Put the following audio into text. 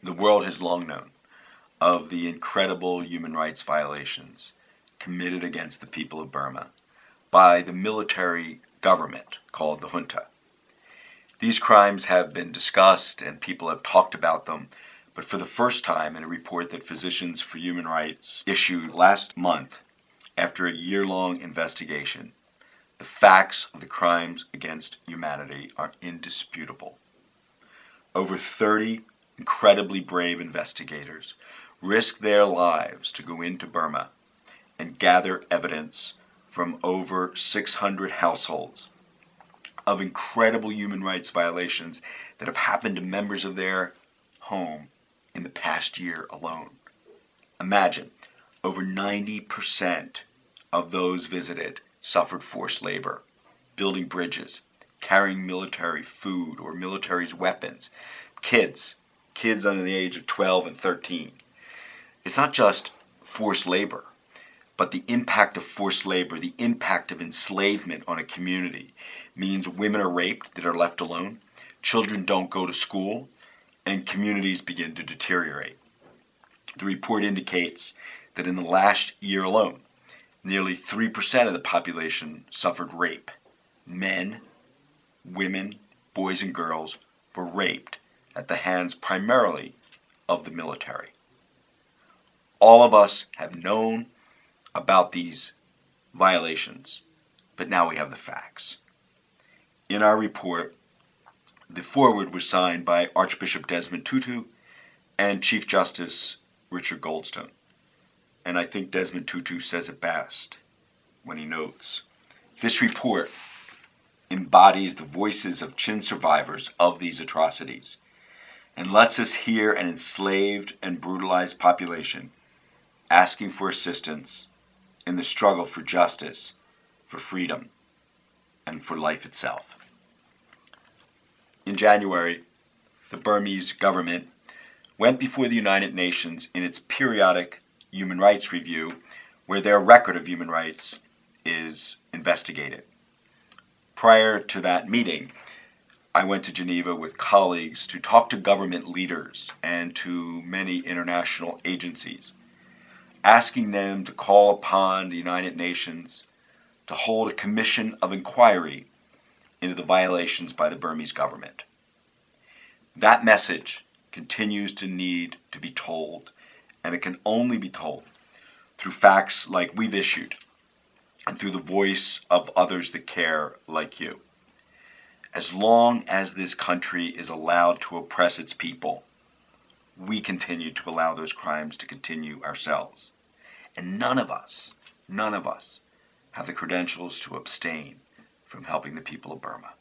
The world has long known of the incredible human rights violations committed against the people of Burma by the military government called the junta. These crimes have been discussed and people have talked about them, but for the first time in a report that Physicians for Human Rights issued last month, after a year-long investigation, the facts of the crimes against humanity are indisputable. Over 30 incredibly brave investigators risked their lives to go into Burma and gather evidence from over 600 households of incredible human rights violations that have happened to members of their home in the past year alone. Imagine, over 90% of those visited suffered forced labor, building bridges, carrying military food or military's weapons, kids under the age of 12 and 13. It's not just forced labor, but the impact of forced labor, the impact of enslavement on a community means women are raped that are left alone, children don't go to school, and communities begin to deteriorate. The report indicates that in the last year alone, nearly 3% of the population suffered rape. Men, women, boys and girls were raped at the hands primarily of the military. All of us have known about these violations, but now we have the facts. In our report, the foreword was signed by Archbishop Desmond Tutu and Chief Justice Richard Goldstone. And I think Desmond Tutu says it best when he notes, this report embodies the voices of Chin survivors of these atrocities and lets us hear an enslaved and brutalized population asking for assistance in the struggle for justice, for freedom, and for life itself. In January, the Burmese government went before the United Nations in its periodic human rights review, where their record of human rights is investigated. Prior to that meeting, I went to Geneva with colleagues to talk to government leaders and to many international agencies, asking them to call upon the United Nations to hold a commission of inquiry into the violations by the Burmese government. That message continues to need to be told, and it can only be told through facts like we've issued and through the voice of others that care like you. As long as this country is allowed to oppress its people, we continue to allow those crimes to continue ourselves. And none of us have the credentials to abstain from helping the people of Burma.